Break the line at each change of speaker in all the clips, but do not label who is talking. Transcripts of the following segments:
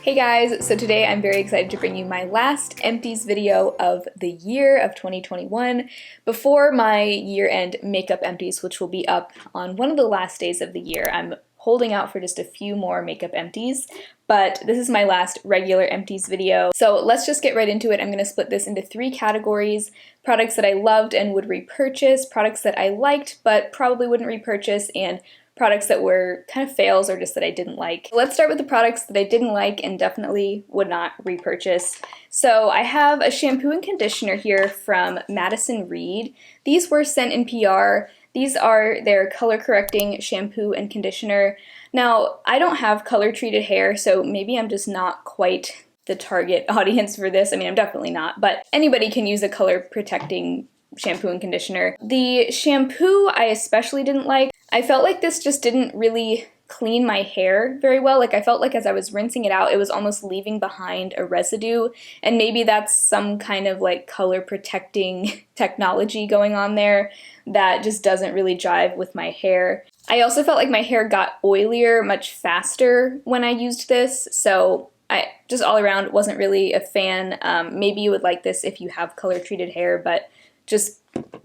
Hey guys, so today I'm very excited to bring you my last empties video of the year of 2021 before my year-end makeup empties, which will be up on one of the last days of the year. I'm holding out for just a few more makeup empties, but this is my last regular empties video. So let's just get right into it. I'm going to split this into 3 categories: products that I loved and would repurchase, products that I liked but probably wouldn't repurchase, and products that were kind of fails or just that I didn't like. Let's start with the products that I didn't like and definitely would not repurchase. So I have a shampoo and conditioner here from Madison Reed. These were sent in PR. These are their color correcting shampoo and conditioner. Now, I don't have color treated hair, so maybe I'm just not quite the target audience for this. I mean, I'm definitely not, but anybody can use a color protecting shampoo and conditioner. The shampoo I especially didn't like. I felt like this just didn't really clean my hair very well. Like, I felt like as I was rinsing it out, it was almost leaving behind a residue, and maybe that's some kind of like color protecting technology going on there that just doesn't really jive with my hair. I also felt like my hair got oilier much faster when I used this, so I just all around wasn't really a fan. Maybe you would like this if you have color treated hair, but just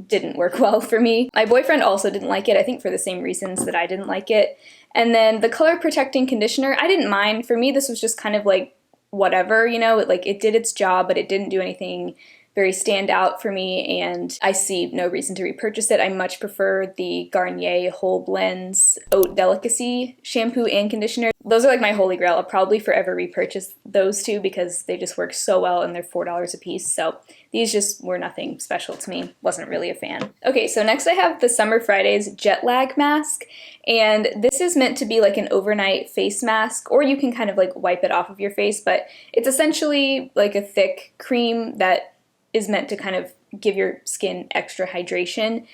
didn't work well for me. My boyfriend also didn't like it, I think for the same reasons that I didn't like it. And then the color protecting conditioner, I didn't mind. For me, this was just kind of like whatever, you know, it did its job, but it didn't do anything very standout for me, and I see no reason to repurchase it. I much prefer the Garnier Whole Blends Haute Delicacy shampoo and conditioner. Those are like my holy grail. I'll probably forever repurchase those two because they just work so well and they're $4 a piece. So these just were nothing special to me. Wasn't really a fan. Okay, so next I have the Summer Fridays Jet Lag Mask, and this is meant to be like an overnight face mask, or you can kind of like wipe it off of your face, but it's essentially like a thick cream that is meant to kind of give your skin extra hydration.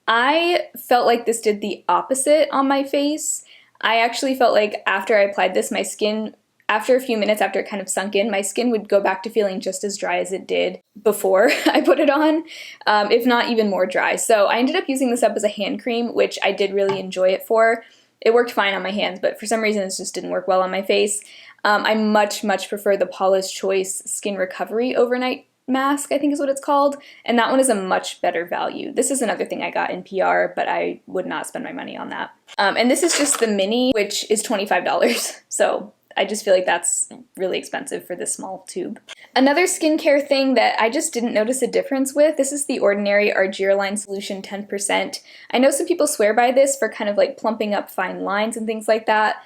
I felt like this did the opposite on my face. I actually felt like after I applied this, my skin, after a few minutes after it kind of sunk in, my skin would go back to feeling just as dry as it did before I put it on, if not even more dry. So I ended up using this up as a hand cream, which I did really enjoy it for. It worked fine on my hands, but for some reason it just didn't work well on my face. I much prefer the Paula's Choice Skin Recovery Overnight Mask, I think is what it's called, and that one is a much better value. This is another thing I got in PR, but I would not spend my money on that. And this is just the mini, which is $25, so I just feel like that's really expensive for this small tube. Another skincare thing that I just didn't notice a difference with, this is the Ordinary Argireline Solution 10%. I know some people swear by this for kind of like plumping up fine lines and things like that.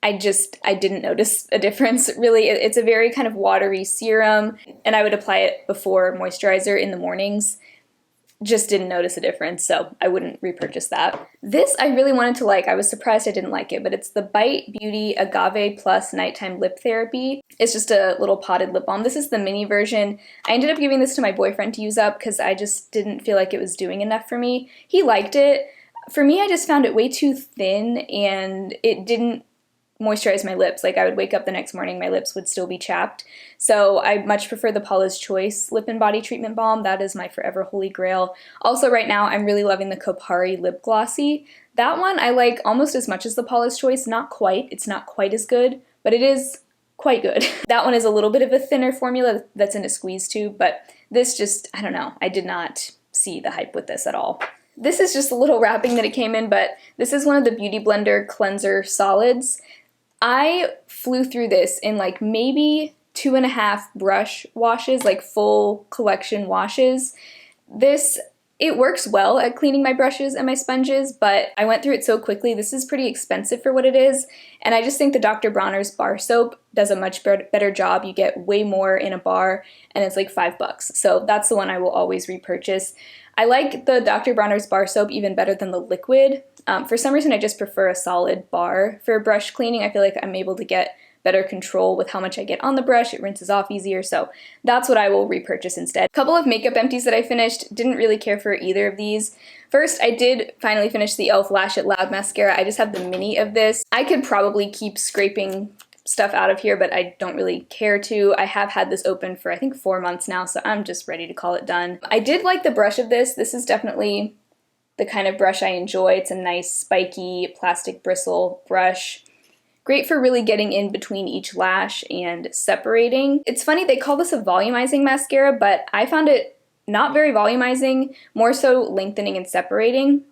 I didn't notice a difference, really. It's a very kind of watery serum, and I would apply it before moisturizer in the mornings. Just didn't notice a difference, so I wouldn't repurchase that. This I really wanted to like. I was surprised I didn't like it, but it's the Bite Beauty Agave Plus Nighttime Lip Therapy. It's just a little potted lip balm. This is the mini version. I ended up giving this to my boyfriend to use up because I just didn't feel like it was doing enough for me. He liked it. For me, I just found it way too thin, and it didn't moisturize my lips. Like, I would wake up the next morning, my lips would still be chapped. So I much prefer the Paula's Choice Lip and Body Treatment Balm. That is my forever holy grail. Also right now I'm really loving the Kopari Lip Glossy. That one I like almost as much as the Paula's Choice. Not quite. It's not quite as good, but it is quite good. That one is a little bit of a thinner formula that's in a squeeze tube, but this just, I don't know. I did not see the hype with this at all. This is just a little wrapping that it came in, but this is one of the Beauty Blender Cleanser Solids. I flew through this in like maybe 2.5 brush washes, like full collection washes. It works well at cleaning my brushes and my sponges, but I went through it so quickly. This is pretty expensive for what it is, and I just think the Dr. Bronner's bar soap does a much better job. You get way more in a bar, and it's like $5. So that's the one I will always repurchase. I like the Dr. Bronner's bar soap even better than the liquid. For some reason, I just prefer a solid bar for brush cleaning. I feel like I'm able to get better control with how much I get on the brush. It rinses off easier, so that's what I will repurchase instead. A couple of makeup empties that I finished. Didn't really care for either of these. First, I did finally finish the e.l.f. Lash It Loud Mascara. I just have the mini of this. I could probably keep scraping stuff out of here, but I don't really care to. I have had this open for I think 4 months now, so I'm just ready to call it done. I did like the brush of this. This is definitely the kind of brush I enjoy. It's a nice spiky plastic bristle brush. Great for really getting in between each lash and separating. It's funny, they call this a volumizing mascara, but I found it not very volumizing, more so lengthening and separating.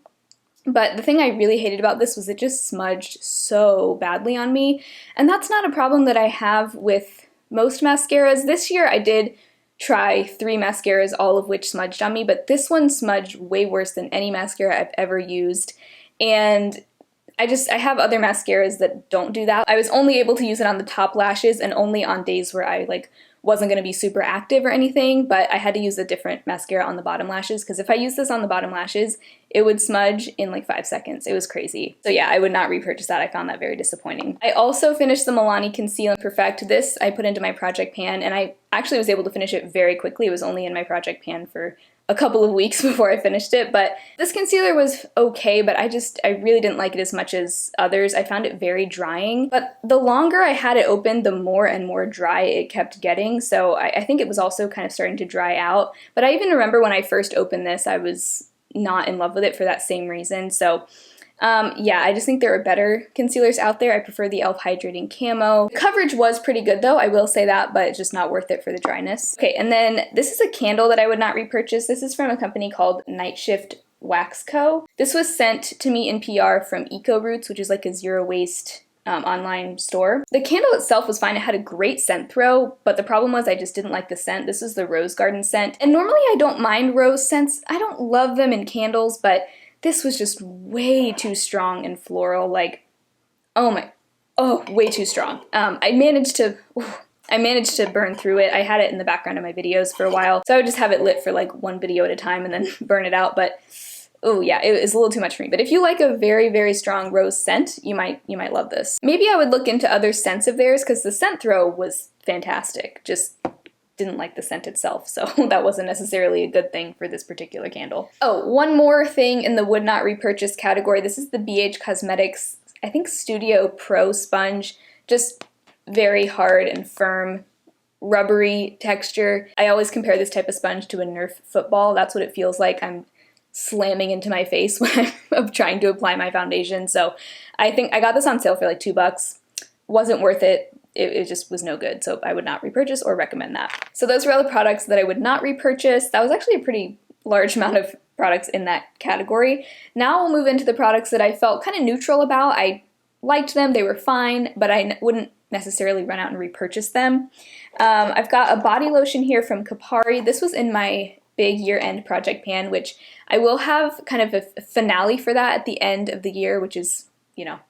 But the thing I really hated about this was it just smudged so badly on me. And that's not a problem that I have with most mascaras. This year I did try 3 mascaras, all of which smudged on me, but this one smudged way worse than any mascara I've ever used. And I have other mascaras that don't do that. I was only able to use it on the top lashes and only on days where I wasn't going to be super active or anything, but I had to use a different mascara on the bottom lashes because if I used this on the bottom lashes, it would smudge in like 5 seconds. It was crazy. So yeah, I would not repurchase that. I found that very disappointing. I also finished the Milani Conceal and Perfect. This I put into my project pan, and I actually was able to finish it very quickly. It was only in my project pan for a couple of weeks before I finished it, but this concealer was okay, but I really didn't like it as much as others. I found it very drying, but the longer I had it open, the more and more dry it kept getting, so I think it was also kind of starting to dry out. But I even remember when I first opened this, I was not in love with it for that same reason, so yeah, I just think there are better concealers out there. I prefer the e.l.f. Hydrating Camo. The coverage was pretty good though, I will say that, but it's just not worth it for the dryness. Okay, and then this is a candle that I would not repurchase. This is from a company called Nightshift Wax Co. This was sent to me in PR from Eco Roots, which is like a zero waste online store. The candle itself was fine. It had a great scent throw, but the problem was I just didn't like the scent. This is the Rose Garden scent. And normally I don't mind rose scents. I don't love them in candles, but this was just way too strong and floral, like, way too strong. I managed to burn through it. I had it in the background of my videos for a while, so I would just have it lit for like one video at a time and then burn it out, but oh yeah, it was a little too much for me. But if you like a very, very strong rose scent, you might love this. Maybe I would look into other scents of theirs because the scent throw was fantastic. Just didn't like the scent itself, so that wasn't necessarily a good thing for this particular candle. Oh, one more thing in the would not repurchase category. This is the Beige Cosmetics, I think Studio Pro sponge. Just very hard and firm, rubbery texture. I always compare this type of sponge to a Nerf football. That's what it feels like. I'm slamming into my face when I'm trying to apply my foundation. So I think I got this on sale for like $2. Wasn't worth it. It just was no good, so I would not repurchase or recommend that. So those were all the products that I would not repurchase. That was actually a pretty large amount of products in that category. Now we'll move into the products that I felt kind of neutral about. I liked them, they were fine, but I wouldn't necessarily run out and repurchase them. I've got a body lotion here from Kopari. This was in my big year-end project pan, which I will have kind of a finale for that at the end of the year, which is, you know,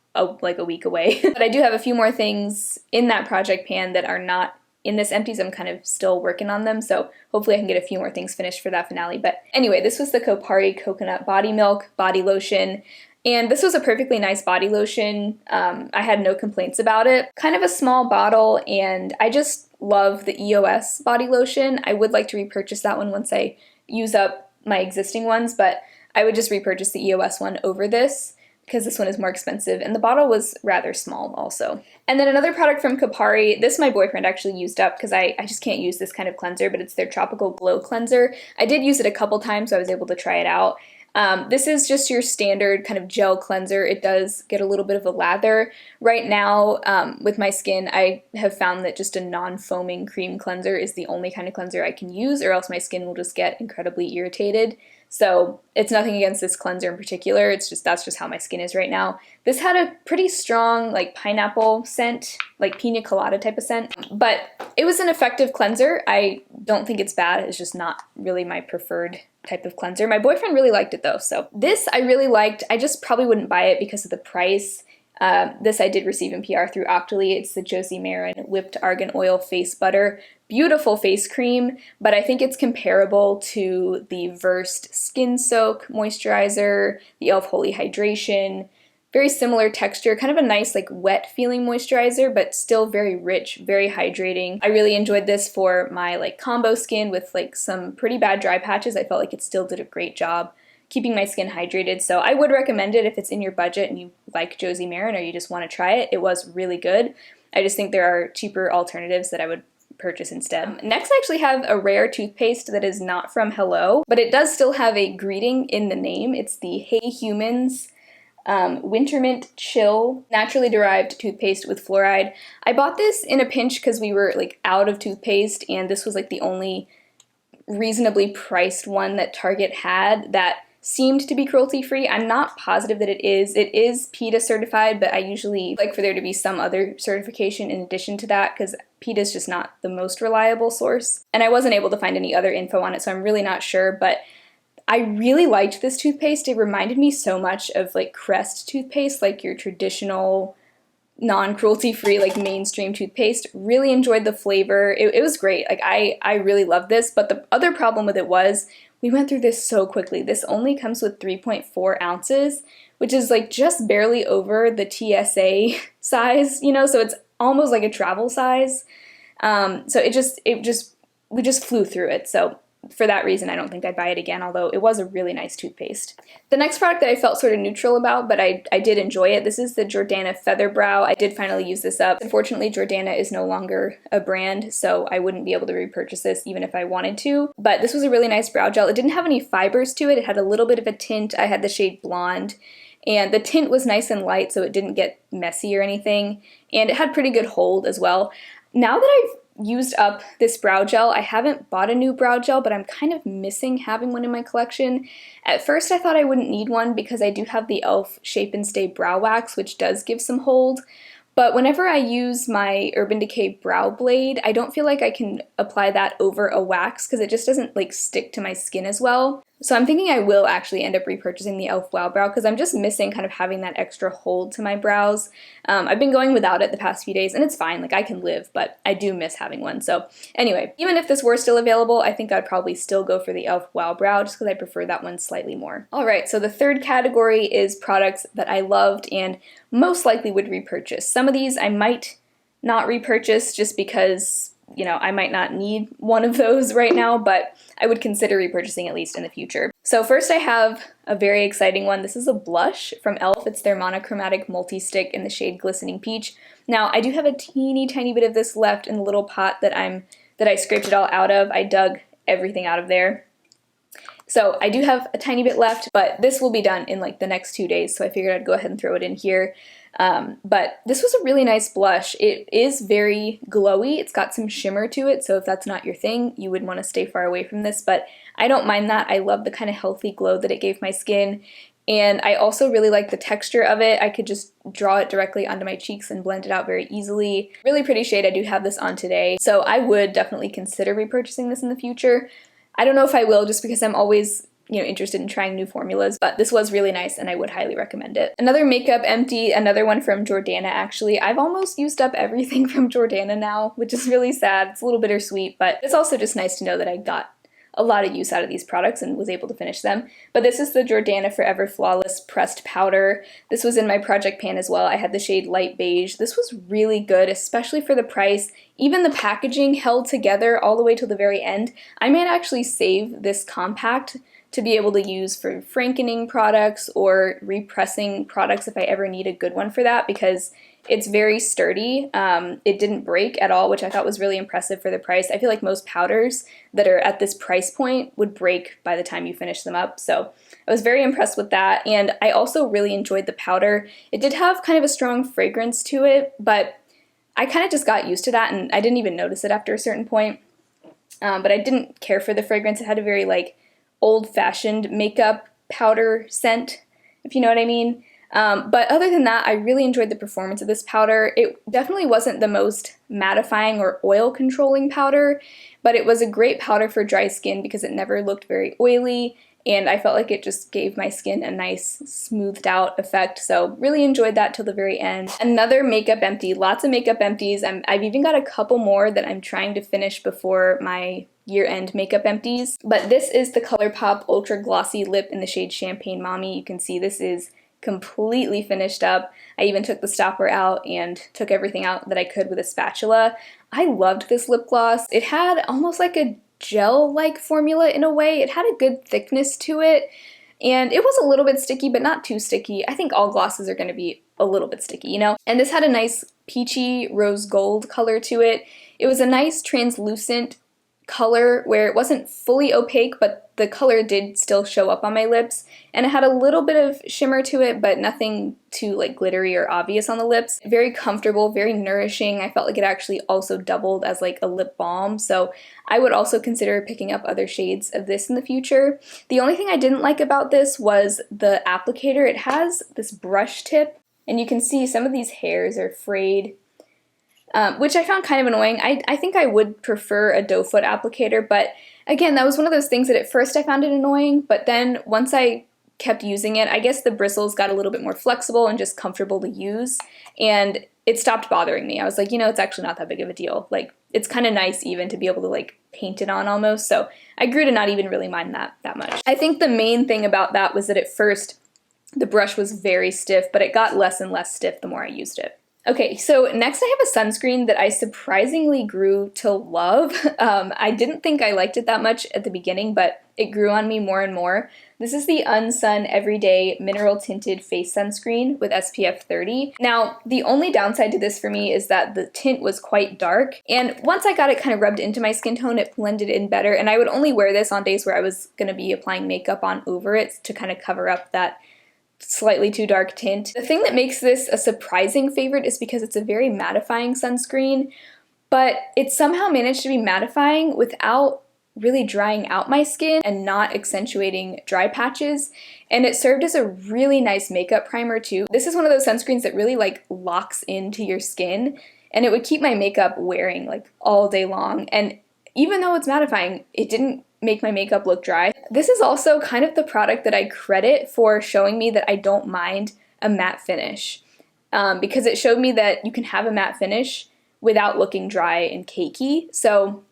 like a week away. But I do have a few more things in that project pan that are not in this empties. I'm kind of still working on them, so hopefully I can get a few more things finished for that finale. But anyway, this was the Kopari Coconut Body Milk Body Lotion, and this was a perfectly nice body lotion. I had no complaints about it. Kind of a small bottle, and I just love the EOS body lotion. I would like to repurchase that one once I use up my existing ones, but I would just repurchase the EOS one over this, because this one is more expensive, and the bottle was rather small also. And then another product from Kopari, this my boyfriend actually used up because I just can't use this kind of cleanser, but it's their Tropical Glow Cleanser. I did use it a couple times, so I was able to try it out. This is just your standard kind of gel cleanser. It does get a little bit of a lather. Right now, with my skin, I have found that just a non-foaming cream cleanser is the only kind of cleanser I can use, or else my skin will just get incredibly irritated. So it's nothing against this cleanser in particular, it's just that's just how my skin is right now. This had a pretty strong like pineapple scent, like pina colada type of scent, but it was an effective cleanser. I don't think it's bad, it's just not really my preferred type of cleanser. My boyfriend really liked it though, so this I really liked. I just probably wouldn't buy it because of the price. This I did receive in PR through Octoly. It's the Josie Maran Whipped Argan Oil Face Butter. Beautiful face cream, but I think it's comparable to the Versed Skin Soak Moisturizer, the e.l.f. Holy Hydration. Very similar texture, kind of a nice like wet feeling moisturizer, but still very rich, very hydrating. I really enjoyed this for my like combo skin with like some pretty bad dry patches. I felt like it still did a great job keeping my skin hydrated, so I would recommend it if it's in your budget and you like Josie Maran or you just want to try it. It was really good. I just think there are cheaper alternatives that I would purchase instead. Next, I actually have a rare toothpaste that is not from Hello, but it does still have a greeting in the name. It's the Hey Humans Wintermint Chill Naturally Derived Toothpaste with Fluoride. I bought this in a pinch because we were like out of toothpaste, and this was like the only reasonably priced one that Target had that seemed to be cruelty-free. I'm not positive that it is. It is PETA certified, but I usually like for there to be some other certification in addition to that because PETA is just not the most reliable source. And I wasn't able to find any other info on it, so I'm really not sure, but I really liked this toothpaste. It reminded me so much of like Crest toothpaste, like your traditional non-cruelty-free like mainstream toothpaste. Really enjoyed the flavor. It was great. Like I really loved this, but the other problem with it was we went through this so quickly. This only comes with 3.4 ounces, which is like just barely over the TSA size, you know, so it's almost like a travel size. So we just flew through it. So for that reason, I don't think I'd buy it again, although it was a really nice toothpaste. The next product that I felt sort of neutral about, but I did enjoy it, this is the Jordana Feather Brow. I did finally use this up. Unfortunately, Jordana is no longer a brand, so I wouldn't be able to repurchase this even if I wanted to. But this was a really nice brow gel. It didn't have any fibers to it. It had a little bit of a tint. I had the shade Blonde, and the tint was nice and light, so it didn't get messy or anything. And it had pretty good hold as well. Now that I've used up this brow gel, I haven't bought a new brow gel, but I'm kind of missing having one in my collection. At first I thought I wouldn't need one because I do have the e.l.f. Shape and Stay Brow Wax, which does give some hold. But whenever I use my Urban Decay Brow Blade, I don't feel like I can apply that over a wax because it just doesn't like stick to my skin as well. So I'm thinking I will actually end up repurchasing the e.l.f. Wow Brow because I'm just missing kind of having that extra hold to my brows. I've been going without it the past few days and it's fine, like I can live, but I do miss having one. So anyway, even if this were still available, I think I'd probably still go for the e.l.f. Wow Brow just because I prefer that one slightly more. Alright, so the third category is products that I loved and most likely would repurchase. Some of these I might not repurchase just because, you know, I might not need one of those right now, but I would consider repurchasing at least in the future. So first I have a very exciting one. This is a blush from e.l.f. It's their Monochromatic Multi-Stick in the shade Glistening Peach. Now I do have a teeny tiny bit of this left in the little pot that I scraped it all out of. I dug everything out of there. So I do have a tiny bit left, but this will be done in like the next 2 days, so I figured I'd go ahead and throw it in here. But this was a really nice blush. It is very glowy. It's got some shimmer to it, so if that's not your thing, you would want to stay far away from this, but I don't mind that. I love the kind of healthy glow that it gave my skin, and I also really like the texture of it. I could just draw it directly onto my cheeks and blend it out very easily. Really pretty shade. I do have this on today, so I would definitely consider repurchasing this in the future. I don't know if I will just because I'm always, you know, interested in trying new formulas, but this was really nice and I would highly recommend it. Another makeup empty, another one from Jordana actually. I've almost used up everything from Jordana now, which is really sad. It's a little bittersweet, but it's also just nice to know that I got a lot of use out of these products and was able to finish them. But this is the Jordana Forever Flawless Pressed Powder. This was in my project pan as well. I had the shade Light Beige. This was really good, especially for the price. Even the packaging held together all the way till the very end. I might actually save this compact to be able to use for frankening products or repressing products if I ever need a good one for that, because it's very sturdy. It didn't break at all, which I thought was really impressive for the price. I feel like most powders that are at this price point would break by the time you finish them up, so I was very impressed with that. And I also really enjoyed the powder. It did have kind of a strong fragrance to it, but I kind of just got used to that and I didn't even notice it after a certain point. But I didn't care for the fragrance. It had a very like old-fashioned makeup powder scent, if you know what I mean. But other than that, I really enjoyed the performance of this powder. It definitely wasn't the most mattifying or oil controlling powder, but it was a great powder for dry skin because it never looked very oily, and I felt like it just gave my skin a nice smoothed out effect, so really enjoyed that till the very end. Another makeup empty, lots of makeup empties. I've even got a couple more that I'm trying to finish before my year-end makeup empties, but this is the ColourPop Ultra Glossy Lip in the shade Champagne Mommy. You can see this is completely finished up. I even took the stopper out and took everything out that I could with a spatula. I loved this lip gloss. It had almost like a gel-like formula in a way. It had a good thickness to it, and it was a little bit sticky, but not too sticky. I think all glosses are going to be a little bit sticky, you know? And this had a nice peachy rose gold color to it. It was a nice translucent color where it wasn't fully opaque, but the color did still show up on my lips, and it had a little bit of shimmer to it, but nothing too like glittery or obvious on the lips. Very comfortable, very nourishing. I felt like it actually also doubled as like a lip balm, so I would also consider picking up other shades of this in the future. The only thing I didn't like about this was the applicator. It has this brush tip, and you can see some of these hairs are frayed, which I found kind of annoying. I think I would prefer a doe foot applicator, but again, that was one of those things that at first I found it annoying, but then once I kept using it, I guess the bristles got a little bit more flexible and just comfortable to use, and it stopped bothering me. I was like, you know, it's actually not that big of a deal. Like, it's kind of nice even to be able to like paint it on almost, so I grew to not even really mind that much. I think the main thing about that was that at first the brush was very stiff, but it got less and less stiff the more I used it. Okay, so next I have a sunscreen that I surprisingly grew to love. I didn't think I liked it that much at the beginning, but it grew on me more and more. This is the Unsun Everyday Mineral Tinted Face Sunscreen with SPF 30. Now, the only downside to this for me is that the tint was quite dark, and once I got it kind of rubbed into my skin tone, it blended in better, and I would only wear this on days where I was going to be applying makeup on over it to kind of cover up that slightly too dark tint. The thing that makes this a surprising favorite is because it's a very mattifying sunscreen, but it somehow managed to be mattifying without really drying out my skin and not accentuating dry patches, and it served as a really nice makeup primer too. This is one of those sunscreens that really like locks into your skin, and it would keep my makeup wearing like all day long, and even though it's mattifying, it didn't make my makeup look dry. This is also kind of the product that I credit for showing me that I don't mind a matte finish, because it showed me that you can have a matte finish without looking dry and cakey. So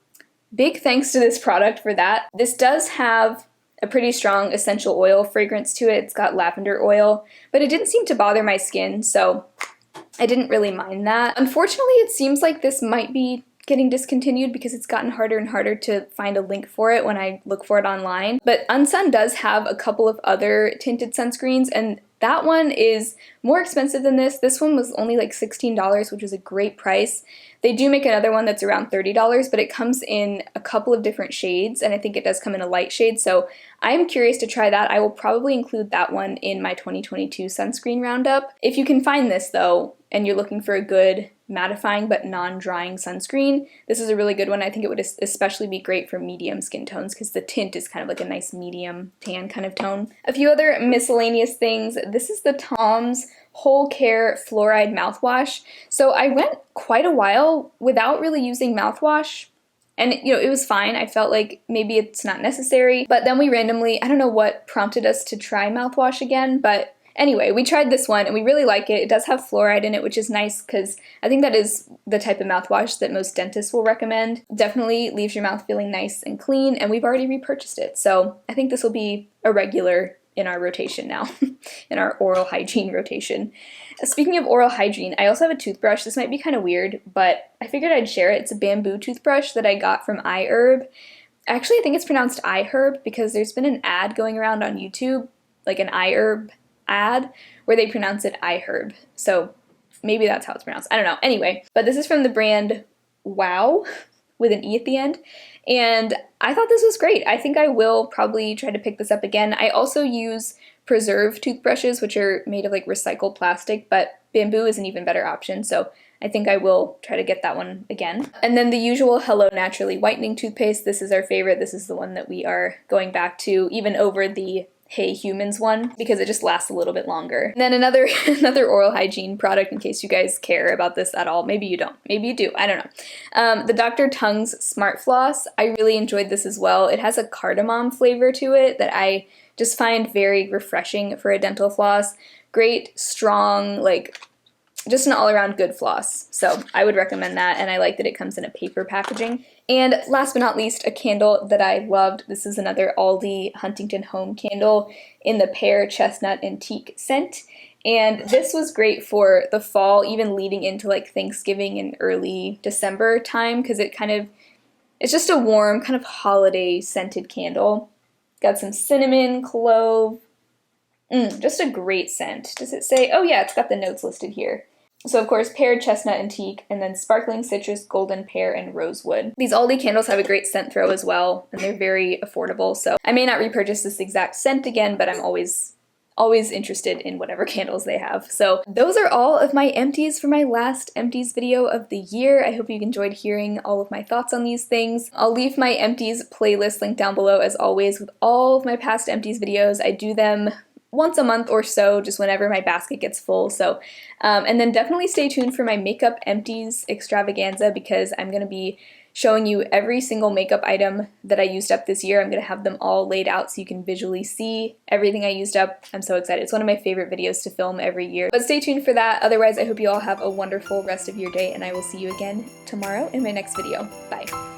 big thanks to this product for that. This does have a pretty strong essential oil fragrance to it. It's got lavender oil, but it didn't seem to bother my skin, so I didn't really mind that. Unfortunately, it seems like this might be getting discontinued because it's gotten harder and harder to find a link for it when I look for it online. But Unsun does have a couple of other tinted sunscreens, and that one is more expensive than this. This one was only like $16, which is a great price. They do make another one that's around $30, but it comes in a couple of different shades, and I think it does come in a light shade, so I'm curious to try that. I will probably include that one in my 2022 sunscreen roundup. If you can find this though, and you're looking for a good mattifying but non-drying sunscreen, this is a really good one. I think it would especially be great for medium skin tones because the tint is kind of like a nice medium tan kind of tone. A few other miscellaneous things. This is the Tom's Whole Care Fluoride Mouthwash. So I went quite a while without really using mouthwash, and you know, it was fine. I felt like maybe it's not necessary, but then we randomly, I don't know what prompted us to try mouthwash again, but anyway, we tried this one and we really like it. It does have fluoride in it, which is nice because I think that is the type of mouthwash that most dentists will recommend. Definitely leaves your mouth feeling nice and clean, and we've already repurchased it. So I think this will be a regular in our rotation now, in our oral hygiene rotation. Speaking of oral hygiene, I also have a toothbrush. This might be kind of weird, but I figured I'd share it. It's a bamboo toothbrush that I got from iHerb. Actually, I think it's pronounced iHerb because there's been an ad going around on YouTube, like an iHerb ad, where they pronounce it iHerb. So maybe that's how it's pronounced. I don't know. Anyway, but this is from the brand Wow, with an E at the end. And I thought this was great. I think I will probably try to pick this up again. I also use preserve toothbrushes, which are made of like recycled plastic, but bamboo is an even better option. So I think I will try to get that one again. And then the usual Hello Naturally Whitening toothpaste. This is our favorite. This is the one that we are going back to, even over the Hey Humans one, because it just lasts a little bit longer. And then another oral hygiene product, in case you guys care about this at all. Maybe you don't. Maybe you do. I don't know. The Dr. Tongue's Smart Floss. I really enjoyed this as well. It has a cardamom flavor to it that I just find very refreshing for a dental floss. Great, strong, like just an all-around good floss. So I would recommend that, and I like that it comes in a paper packaging. And last but not least, a candle that I loved. This is another Aldi Huntington Home candle in the Pear, Chestnut, and Teak scent. And this was great for the fall, even leading into like Thanksgiving and early December time, because it's just a warm, kind of holiday scented candle. Got some cinnamon, clove, just a great scent. Does it say? Oh yeah, it's got the notes listed here. So of course, Pear, Chestnut, and Teak, and then Sparkling Citrus, Golden Pear, and Rosewood. These Aldi candles have a great scent throw as well, and they're very affordable, so I may not repurchase this exact scent again, but I'm always interested in whatever candles they have. So those are all of my empties for my last empties video of the year. I hope you enjoyed hearing all of my thoughts on these things. I'll leave my empties playlist link down below as always with all of my past empties videos. I do them once a month or so, just whenever my basket gets full. So, and then definitely stay tuned for my makeup empties extravaganza, because I'm going to be showing you every single makeup item that I used up this year. I'm going to have them all laid out so you can visually see everything I used up. I'm so excited. It's one of my favorite videos to film every year. But stay tuned for that. Otherwise, I hope you all have a wonderful rest of your day, and I will see you again tomorrow in my next video. Bye.